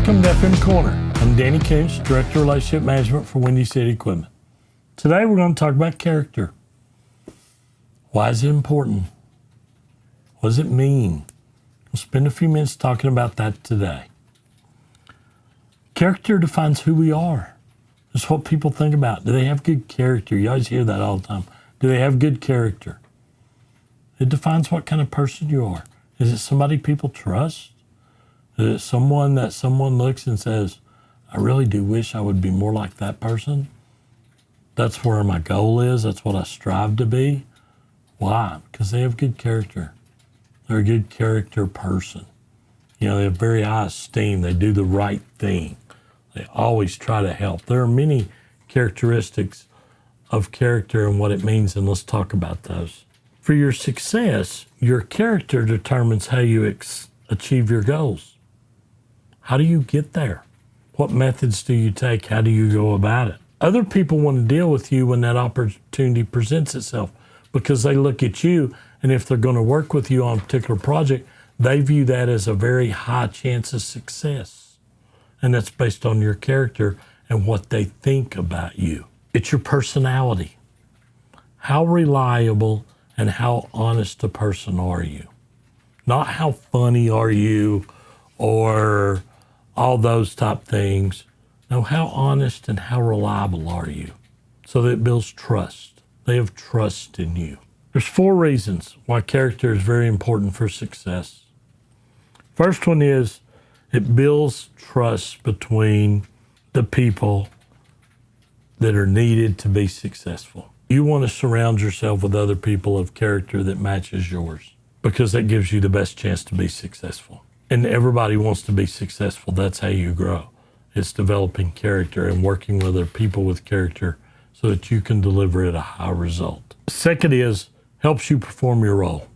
Welcome to FM Corner. I'm Danny Koontz, Director of Relationship Management for Windy City Equipment. Today we're going to talk about character. Why is it important? What does it mean? We'll spend a few minutes talking about that today. Character defines who we are. It's what people think about. Do they have good character? You always hear that all the time. Do they have good character? It defines what kind of person you are. Is it somebody people trust? Is it someone that someone looks and says, I really do wish I would be more like that person? That's where my goal is. That's what I strive to be. Why? Because they have good character. They're a good character person. You know, they have very high esteem. They do the right thing. They always try to help. There are many characteristics of character and what it means, and let's talk about those. For your success, your character determines how you achieve your goals. How do you get there? What methods do you take? How do you go about it? Other people want to deal with you when that opportunity presents itself because they look at you, and if they're going to work with you on a particular project, they view that as a very high chance of success. And that's based on your character and what they think about you. It's your personality. How reliable and how honest a person are you? Not how funny are you or all those type things. No, how honest and how reliable are you? So that it builds trust. They have trust in you. There's 4 reasons why character is very important for success. First one is it builds trust between the people that are needed to be successful. You want to surround yourself with other people of character that matches yours because that gives you the best chance to be successful. And everybody wants to be successful. That's how you grow. It's developing character and working with other people with character so that you can deliver at a high result. Second is helps you perform your role.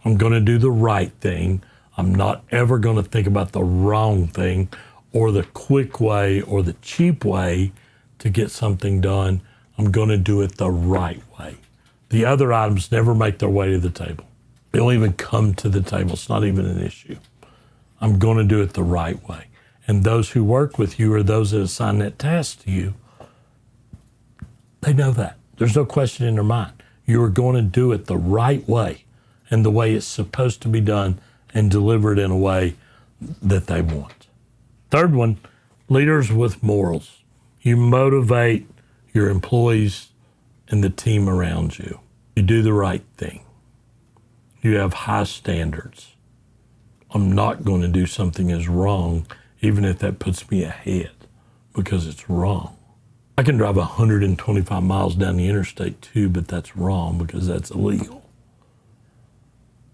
I'm going to do the right thing. I'm not ever going to think about the wrong thing or the quick way or the cheap way to get something done. I'm going to do it the right way. The other items never make their way to the table. They don't even come to the table. It's not even an issue. I'm going to do it the right way. And those who work with you or those that assign that task to you, they know that. There's no question in their mind. You are going to do it the right way and the way it's supposed to be done and deliver it in a way that they want. Third one, leaders with morals. You motivate your employees and the team around you. You do the right thing. You have high standards. I'm not going to do something as wrong, even if that puts me ahead, because it's wrong. I can drive 125 miles down the interstate too, but that's wrong because that's illegal.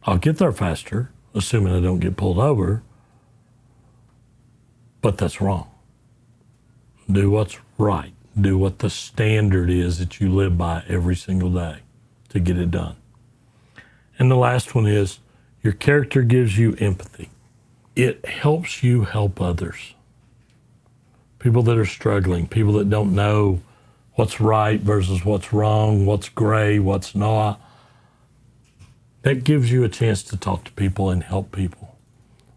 I'll get there faster, assuming I don't get pulled over, but that's wrong. Do what's right. Do what the standard is that you live by every single day to get it done. And the last one is your character gives you empathy. It helps you help others. People that are struggling, people that don't know what's right versus what's wrong, what's gray, what's not. That gives you a chance to talk to people and help people.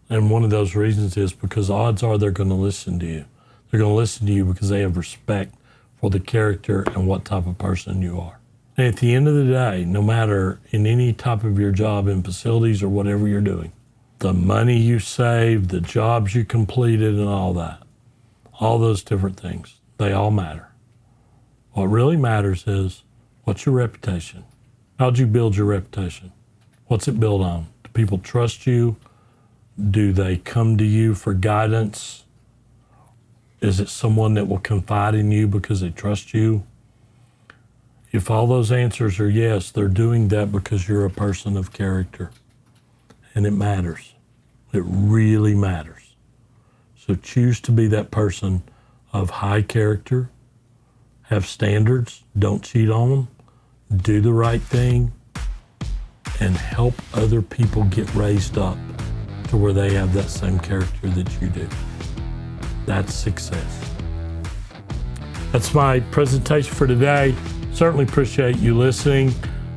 And one of those reasons is because odds are they're going to listen to you. They're going to listen to you because they have respect for the character and what type of person you are. And at the end of the day, no matter in any type of your job in facilities or whatever you're doing, the money you saved, the jobs you completed and all that, all those different things, they all matter. What really matters is what's your reputation? How'd you build your reputation? What's it built on? Do people trust you? Do they come to you for guidance? Is it someone that will confide in you because they trust you? If all those answers are yes, they're doing that because you're a person of character. And it matters. It really matters. So choose to be that person of high character, have standards, don't cheat on them, do the right thing, and help other people get raised up to where they have that same character that you do. That's success. That's my presentation for today. Certainly appreciate you listening.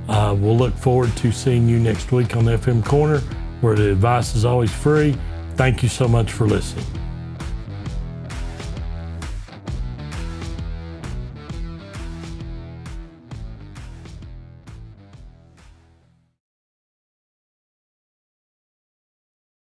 We'll look forward to seeing you next week on FM Corner, where the advice is always free. Thank you so much for listening.